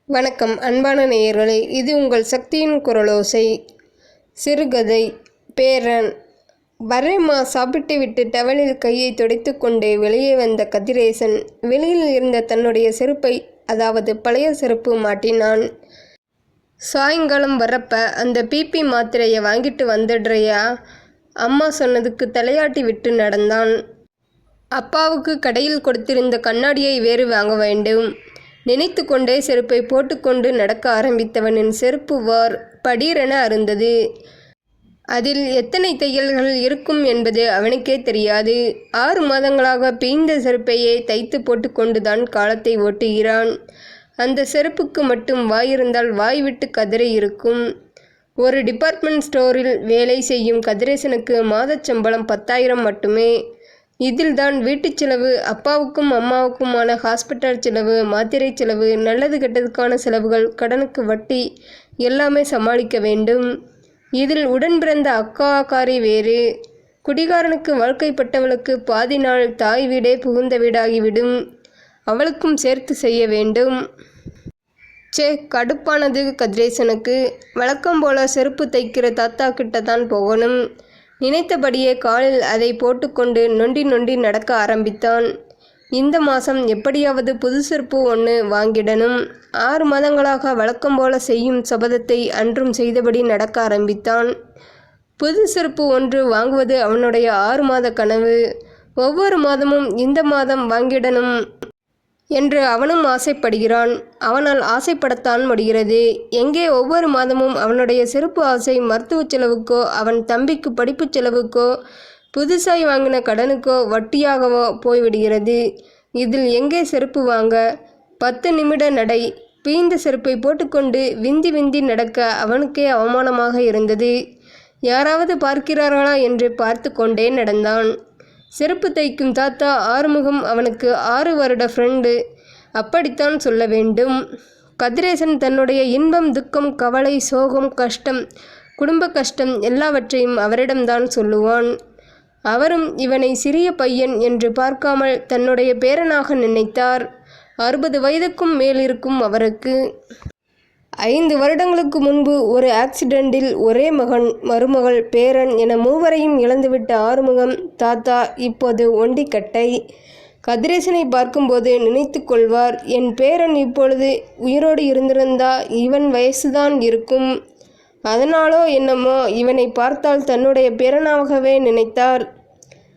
வணக்கம் அன்பான நேயர்களே, இது உங்கள் சக்தியின் குரலோசை. சிறுகதை. பேரன். வரேம்மா, சாப்பிட்டு விட்டு டவலில் கையை துடைத்து கொண்டே வெளியே வந்த கதிரேசன் வெளியில் இருந்த தன்னுடைய செருப்பை, அதாவது பழைய செருப்பு மாட்டினான். சாயங்காலம் வரப்ப அந்த பிபி மாத்திரையை வாங்கிட்டு வந்துடுறியா? அம்மா சொன்னதுக்கு தலையாட்டி விட்டு நடந்தான். அப்பாவுக்கு கடையில் கொடுத்திருந்த கண்ணாடியை வேறு வாங்க வேண்டும். நினைத்து கொண்டே செருப்பை போட்டுக்கொண்டு நடக்க ஆரம்பித்தவனின் செருப்பு வார் படீரென அருந்தது. அதில் எத்தனை தையல்கள் இருக்கும் என்பது அவனுக்கே தெரியாது. 6 மாதங்களாக பீய்ந்த செருப்பையே தைத்து போட்டுக்கொண்டுதான் காலத்தை ஓட்டுகிறான். அந்த செருப்புக்கு மட்டும் வாயிருந்தால் வாய்விட்டு கதறி இருக்கும். ஒரு டிபார்ட்மெண்ட் ஸ்டோரில் வேலை செய்யும் கதிரேசனுக்கு மாதச்சம்பளம் 10,000 மட்டுமே. இதில்தான் வீட்டுச் செலவு, அப்பாவுக்கும் அம்மாவுக்குமான ஹாஸ்பிட்டல் செலவு, மாத்திரை செலவு, நல்லது கெட்டதுக்கான செலவுகள், கடனுக்கு வட்டி எல்லாமே சமாளிக்க வேண்டும். இதில் உடன் பிறந்த அக்காக்காரி வேறு. குடிகாரனுக்கு வாழ்க்கைப்பட்டவளுக்கு பாதி நாள் தாய் வீடே புகுந்த வீடாகிவிடும். அவளுக்கும் சேர்த்து செய்ய வேண்டும். கடுப்பானது கதிரேசனுக்கு. வழக்கம் போல செருப்பு தைக்கிற தாத்தா கிட்டத்தான் போகணும். நினைத்தபடியே காலில் அதை போட்டுக்கொண்டு நொண்டி நொண்டி நடக்க ஆரம்பித்தான். இந்த மாதம் எப்படியாவது புது செருப்பு ஒன்று வாங்கிடணும். 6 மாதங்களாக வழக்கம் போல செய்யும் சபதத்தை அன்றும் செய்தபடி நடக்க ஆரம்பித்தான். புது செருப்பு ஒன்று வாங்குவது அவனுடைய 6 மாத கனவு. ஒவ்வொரு மாதமும் இந்த மாதம் வாங்கிடணும் என்று அவனும் ஆசைப்படுகிறான். அவனால் ஆசைப்படத்தான் முடிகிறது. எங்கே ஒவ்வொரு மாதமும் அவனுடைய செருப்பு ஆசை மருத்துவ செலவுக்கோ, அவன் தம்பிக்கு படிப்பு செலவுக்கோ, புதுசாய் வாங்கின கடனுக்கோ, வட்டியாகவோ போய்விடுகிறது. இதில் எங்கே செருப்பு வாங்க? 10 நிமிட நடை. பீய்ந்த செருப்பை போட்டுக்கொண்டு விந்தி விந்தி நடக்க அவனுக்கே அவமானமாக இருந்தது. யாராவது பார்க்கிறார்களா என்று பார்த்து கொண்டே நடந்தான். செருப்பு தைக்கும் தாத்தா ஆறுமுகம் அவனுக்கு 6 வருட ஃப்ரெண்டு. அப்படித்தான் சொல்ல வேண்டும். கதிரேசன் தன்னுடைய இன்பம், துக்கம், கவலை, சோகம், கஷ்டம், குடும்ப கஷ்டம் எல்லாவற்றையும் அவரிடம்தான் சொல்லுவான். அவரும் இவனை சிறிய பையன் என்று பார்க்காமல் தன்னுடைய பேரனாக நினைத்தார். 60 வயதுக்கும் மேல் இருக்கும் அவருக்கு. 5 வருடங்களுக்கு முன்பு ஒரு ஆக்சிடெண்டில் ஒரே மகன், மருமகள், பேரன் என 3வரையும் இழந்துவிட்ட ஆறுமுகம் தாத்தா இப்போது ஒண்டிக்கட்டை. கதிரேசனை பார்க்கும்போது நினைத்து கொள்வார், என் பேரன் இப்பொழுது உயிரோடு இருந்திருந்தா இவன் வயசுதான் இருக்கும். அதனாலோ என்னமோ இவனை பார்த்தால் தன்னுடைய பேரனாகவே நினைத்தார்.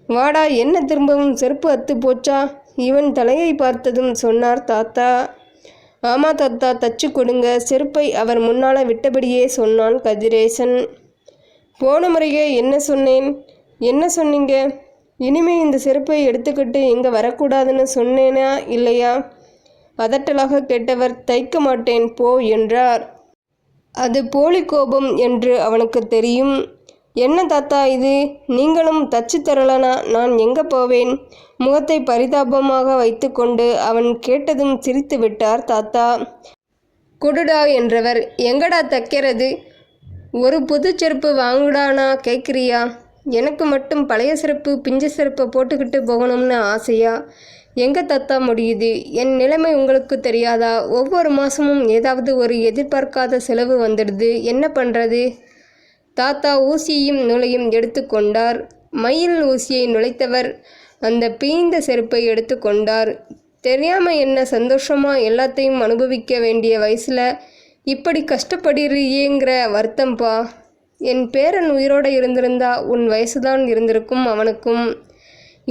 வாடா, என்ன திரும்பவும் செருப்பு அத்து போச்சா? இவன் தலையை பார்த்ததும் சொன்னார் தாத்தா. ஆமா தாத்தா, தச்சு கொடுங்க. செருப்பை அவர் முன்னால் விட்டபடியே சொன்னான் கதிரேசன். போன முறையே என்ன சொன்னேன்? என்ன சொன்னீங்க? இனிமே இந்த செருப்பை எடுத்துக்கிட்டு இங்கே வரக்கூடாதுன்னு சொன்னேனா இல்லையா? அதட்டலாக கேட்டவர் தைக்க மாட்டேன் போ என்றார். அது போலி கோபம் என்று அவனுக்கு தெரியும். என்ன தாத்தா இது? நீங்களும் தச்சு தரலனா நான் எங்கே போவேன்? முகத்தை பரிதாபமாக வைத்துக்கொண்டு அவன் கேட்டதும் சிரித்து விட்டார் தாத்தா. குடுடா என்றவர், எங்கடா தைக்கிறது? ஒரு புது செருப்பு வாங்குடானா கேட்குறியா? எனக்கு மட்டும் பழைய செருப்பு, பிஞ்ச செருப்பை போட்டுக்கிட்டு போகணும்னு ஆசையா? எங்கே தாத்தா முடியுது? என் நிலைமை உங்களுக்கு தெரியாதா? ஒவ்வொரு மாதமும் ஏதாவது ஒரு எதிர்பார்க்காத செலவு வந்துடுது. என்ன பண்ணுறது? தாத்தா ஊசியையும் நூலையும் எடுத்து கொண்டார். மயில் ஊசியை நுழைத்தவர் அந்த பீய்ந்த செருப்பை எடுத்து கொண்டார். தெரியாம என்ன சந்தோஷமா எல்லாத்தையும் அனுபவிக்க வேண்டிய வயசில் இப்படி கஷ்டப்படுறியேங்கிற வருத்தம்பா. என் பேரன் உயிரோடு இருந்திருந்தா உன் வயசுதான் இருந்திருக்கும் அவனுக்கும்.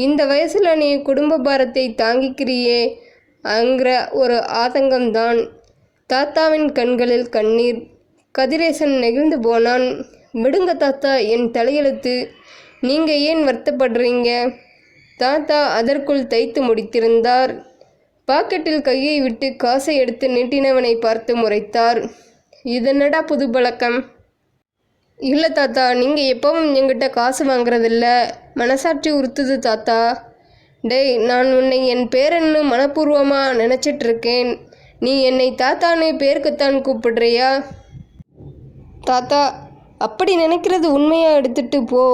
இந்த வயசில் நீ குடும்ப பாரத்தை தாங்கிக்கிறியே அங்கிற ஒரு ஆதங்கம்தான். தாத்தாவின் கண்களில் கண்ணீர். கதிரேசன் நெகிழ்ந்து போனான். விடுங்க தாத்தா, என் தலையெழுத்து. நீங்கள் ஏன் வருத்தப்படுறீங்க? தாத்தா அதற்குள் தைத்து முடித்திருந்தார். பாக்கெட்டில் கையை விட்டு காசை எடுத்து நீட்டினவனை பார்த்து முறைத்தார். இதனடா புது பழக்கம்? இல்லை தாத்தா, நீங்கள் எப்பவும் என்கிட்ட காசு வாங்குறதில்ல. மனசாட்சி உறுத்துது தாத்தா. டேய், நான் உன்னை என் பேரன்னு மனப்பூர்வமாக நினச்சிட்ருக்கேன். நீ என்னை தாத்தான்னு பேருக்குத்தான் கூப்பிடுறியா? தாத்தா, அப்படி நினைக்கிறது உண்மையாக எடுத்துட்டு போ.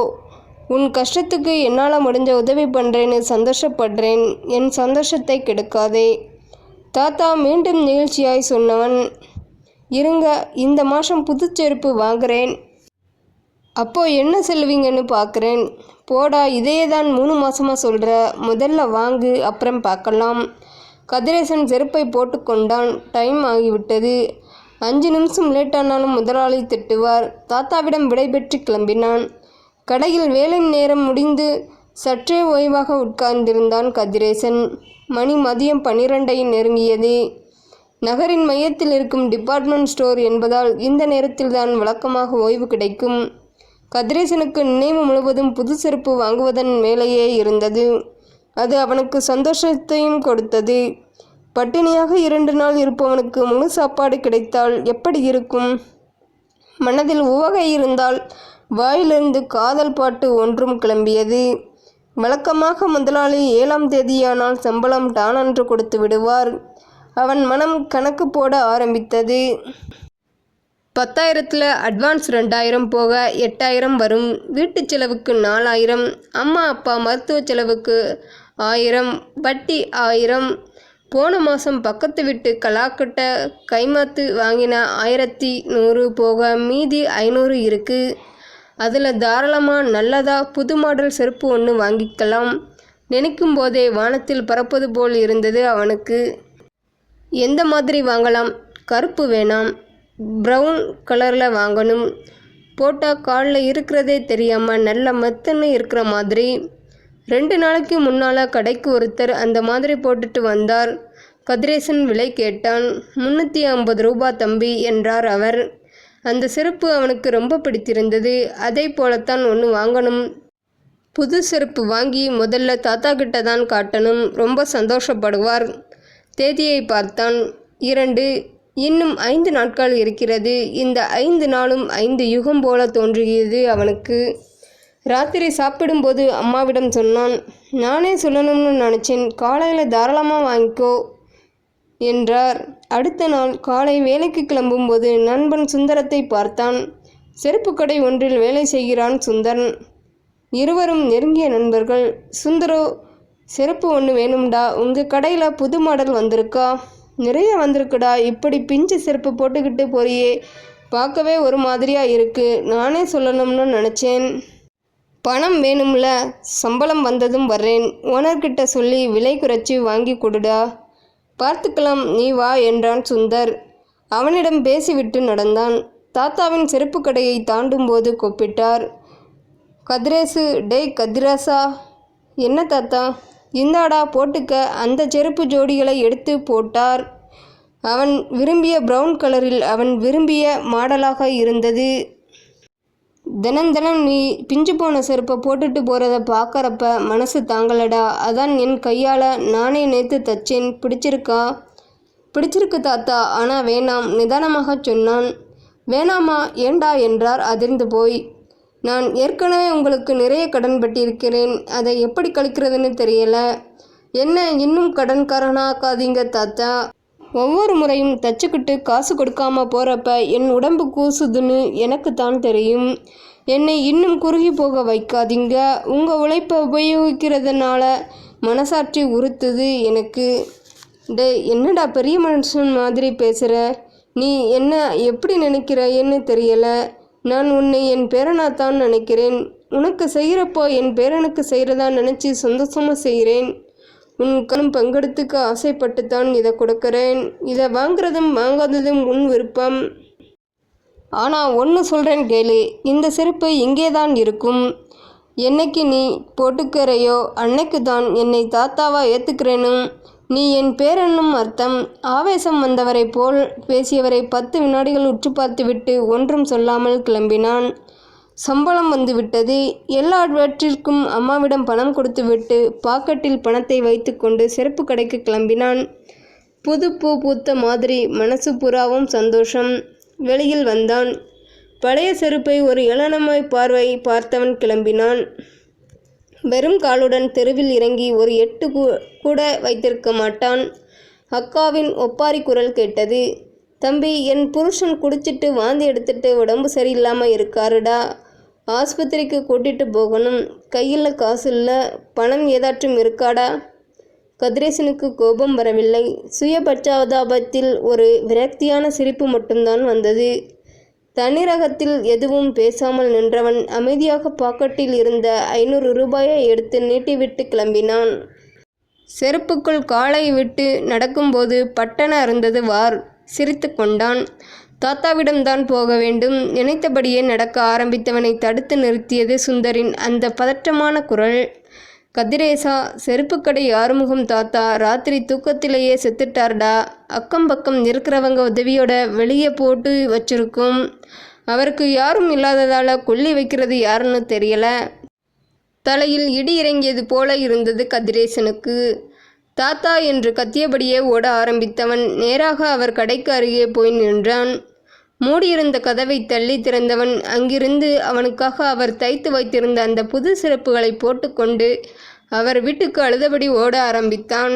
உன் கஷ்டத்துக்கு என்னால் முடிஞ்ச உதவி பண்ணுறேன்னு சந்தோஷப்படுறேன். என் சந்தோஷத்தை கெடுக்காதே. தாத்தா மீண்டும் நிகழ்ச்சியாய் சொன்னவன், இருங்க, இந்த மாதம் புது செருப்பு வாங்குறேன். அப்போ என்ன சொல்லுவீங்கன்னு பார்க்குறேன். போடா, இதையே தான் 3 மாதமாக சொல்கிற. முதல்ல வாங்கு, அப்புறம் பார்க்கலாம். கதிரேசன் செருப்பை போட்டு கொண்டான். டைம் ஆகிவிட்டது. 5 நிமிஷம் லேட்டானாலும் முதலாளி திட்டுவார். தாத்தாவிடம் விடைபெற்று கிளம்பினான். கடையில் வேலை நேரம் முடிந்து சற்றே ஓய்வாக உட்கார்ந்திருந்தான் கதிரேசன். மணி மதியம் 12ஐ நெருங்கியது. நகரின் மையத்தில் இருக்கும் டிபார்ட்மெண்ட் ஸ்டோர் என்பதால் இந்த நேரத்தில்தான் வழக்கமாக ஓய்வு கிடைக்கும். கதிரேசனுக்கு நினைவு முழுவதும் புது செருப்பு வாங்குவதன் மேலேயே இருந்தது. அது அவனுக்கு சந்தோஷத்தையும் கொடுத்தது. பட்டினியாக 2 நாள் இருப்பவனுக்கு முழு சாப்பாடு கிடைத்தால் எப்படி இருக்கும்? மனதில் உவகை இருந்தால் வாயிலிருந்து காதல் பாட்டு ஒன்றும் கிளம்பியது. வழக்கமாக முதலாளி 7ஆம் தேதியானால் சம்பளம் டானென்று கொடுத்து விடுவார். அவன் மனம் கணக்கு போட ஆரம்பித்தது. 10,000ல் அட்வான்ஸ் 2,000 போக 8,000 வரும். வீட்டு செலவுக்கு 4,000, அம்மா அப்பா மருத்துவ செலவுக்கு 1,000, வட்டி 1,000. போன மாதம் பக்கத்து வீட்டு கலாக்கிட்ட கைமாத்து வாங்கின 1,100 போக மீதி 500 இருக்கு. அதில் தாராளமாக நல்லதா புது மாடல் செருப்பு ஒன்று வாங்கிக்கலாம். நினைக்கும் போதே வானத்தில் பறப்பது போல் இருந்தது அவனுக்கு. எந்த மாதிரி வாங்கலாம்? கருப்பு வேணாம், ப்ரௌன் கலரில் வாங்கணும். போட்டால் காலில் இருக்கிறதே தெரியாமல் நல்ல மெத்தன்னு இருக்கிற மாதிரி. 2 நாளைக்கு முன்னால் கடைக்கு ஒருத்தர் அந்த மாதிரி போட்டுட்டு வந்தார். கதிரேசன் விலை கேட்டான். 350 ரூபா தம்பி என்றார் அவர். அந்த செருப்பு அவனுக்கு ரொம்ப பிடித்திருந்தது. அதை போலத்தான் ஒன்று வாங்கணும். புது செருப்பு வாங்கி முதல்ல தாத்தா கிட்ட தான் காட்டணும். ரொம்ப சந்தோஷப்படுவார். தேதியை பார்த்தான். 2. இன்னும் 5 நாட்கள் இருக்கிறது. இந்த 5 நாளும் 5 யுகம் போல தோன்றியது அவனுக்கு. ராத்திரி சாப்பிடும்போது அம்மாவிடம் சொன்னான். நானே சொல்லணும்னு நினச்சேன், காலையில் தாராளமாக வாங்கிக்கோ என்றார். அடுத்த நாள் காலை வேலைக்கு கிளம்பும்போது நண்பன் சுந்தரத்தை பார்த்தான். செருப்பு கடை ஒன்றில் வேலை செய்கிறான் சுந்தரன். இருவரும் நெருங்கிய நண்பர்கள். சுந்தரோ, செருப்பு ஒன்று வேணும்டா, உங்கள் கடையில் புது மாடல் வந்திருக்கா? நிறைய வந்திருக்குடா. இப்படி பிஞ்சு செருப்பு போட்டுக்கிட்டு போறியே, பார்க்கவே ஒரு மாதிரியாக இருக்குது. நானே சொல்லணும்னு நினச்சேன். பணம் வேணும்ல? சம்பளம் வந்ததும் வர்றேன். ஓனர்கிட்ட சொல்லி விலை குறைச்சி வாங்கி கொடுடா. பார்த்துக்கலாம், நீ வா என்றான் சுந்தர். அவனிடம் பேசிவிட்டு நடந்தான். தாத்தாவின் செருப்பு கடையை தாண்டும் போது கூப்பிட்டார். கதிரேசு, டேய் கதிராசா. என்ன தாத்தா? இந்தாடா போட்டுக்க. அந்த செருப்பு ஜோடிகளை எடுத்து போட்டார். அவன் விரும்பிய ப்ரௌன் கலரில் அவன் விரும்பிய மாடலாக இருந்தது. தினம் நீ பிஞ்சு போன செருப்பை போட்டுட்டு போகிறத பார்க்குறப்ப மனசு தாங்கலடா. அதான் என் கையால் நானே நேற்று தச்சேன். பிடிச்சிருக்கா? பிடிச்சிருக்கு தாத்தா, ஆனால் வேணாம், நிதானமாக சொன்னான். வேணாமா? ஏண்டா என்றார் அதிர்ந்து போய். நான் ஏற்கனவே உங்களுக்கு நிறைய கடன் பட்டிருக்கிறேன். அதை எப்படி கழிக்கிறதுன்னு தெரியல. என்ன இன்னும் கடன்காரனாக்காதீங்க தாத்தா. ஒவ்வொரு முறையும் தச்சுக்கிட்டு காசு கொடுக்காம போகிறப்ப என் உடம்பு கூசுதுன்னு எனக்கு தான் தெரியும். என்னை இன்னும் குறுகி போக வைக்காதீங்க. உங்கள் உழைப்பை உபயோகிக்கிறதுனால மனசாட்சி உறுத்துது எனக்கு. டே, என்னடா பெரிய மனுஷன் மாதிரி பேசுகிற? நீ என்ன எப்படி நினைக்கிறேன்னு தெரியல. நான் உன்னை என் பேரனாத்தான் நினைக்கிறேன். உனக்கு செய்கிறப்போ என் பேரனுக்கு செய்கிறதா நினச்சி சந்தோஷமாக செய்கிறேன். உன் கணும் பங்கெடுத்துக்க ஆசைப்பட்டுத்தான் இதை கொடுக்குறேன். இதை வாங்குறதும் வாங்காததும் உன் விருப்பம். ஆனால் ஒன்று சொல்கிறேன் கேளு. இந்த செருப்பு இங்கே தான் இருக்கும். என்னைக்கு நீ போட்டுக்கிறையோ அன்னைக்கு தான் என்னை தாத்தாவா ஏற்றுக்கிறேனும் நீ என் பேரனும் அர்த்தம். ஆவேசம் வந்தவரை போல் பேசியவரை 10 வினாடிகள் உற்று பார்த்துவிட்டு ஒன்றும் சொல்லாமல் கிளம்பினான். சம்பளம் வந்துவிட்டது. எல்லாவற்றிற்கும் அம்மாவிடம் பணம் கொடுத்துவிட்டு பாக்கெட்டில் பணத்தை வைத்து கொண்டு செருப்பு கடைக்கு கிளம்பினான். புது பூ பூத்த மாதிரி மனசு புறாவும் சந்தோஷம். வெளியில் வந்தான். பழைய செருப்பை ஒரு ஏளனமாய் பார்வை பார்த்தவன் கிளம்பினான். வெறும் காலுடன் தெருவில் இறங்கி ஒரு எட்டு கூட வைத்திருக்க மாட்டான். அக்காவின் ஒப்பாரி குரல் கேட்டது. தம்பி, என் புருஷன் குடிச்சிட்டு வாந்தி எடுத்துட்டு உடம்பு சரியில்லாமல் இருக்காருடா. ஆஸ்பத்திரிக்கு கூட்டிகிட்டு போகணும். கையில் காசு இல்லை. பணம் ஏதாச்சும் இருக்காடா? கதிரேசனுக்கு கோபம் வரவில்லை. சுய பச்சாதாபத்தில் ஒரு விரக்தியான சிரிப்பு மட்டும்தான் வந்தது. தண்ணீரகத்தில் எதுவும் பேசாமல் நின்றவன் அமைதியாக பாக்கெட்டில் இருந்த 500 ரூபாயை எடுத்து நீட்டிவிட்டு கிளம்பினான். செருப்புக்குள் காலை விட்டு நடக்கும்போது பட்டென அருந்தது வார். சிரித்து கொண்டான். தாத்தாவிடம்தான் போக வேண்டும். நினைத்தபடியே நடக்க ஆரம்பித்தவனை தடுத்து நிறுத்தியது சுந்தரின் அந்த பதற்றமான குரல். கதிரேசா, செருப்புக்கடை ஆறுமுகம் தாத்தா ராத்திரி தூக்கத்திலேயே செத்துட்டார்டா. அக்கம் பக்கம் இருக்கிறவங்க உதவியோட வெளியே போட்டு வச்சிருக்கோம். அவருக்கு யாரும் இல்லாததால் கொல்லி வைக்கிறது யாருன்னு தெரியல. தலையில் இடி இறங்கியது போல இருந்தது கதிரேசனுக்கு. தாத்தா என்று கத்தியபடியே ஓட ஆரம்பித்தவன் நேராக அவர் கடைக்கு அருகே போய் நின்றான். மூடியிருந்த கதவை தள்ளி திறந்தவன் அங்கிருந்து அவனுக்காக அவர் தைத்து வைத்திருந்த அந்த புது செருப்புகளை போட்டுக்கொண்டு அவர் வீட்டுக்கு அழுதபடி ஓட ஆரம்பித்தான்.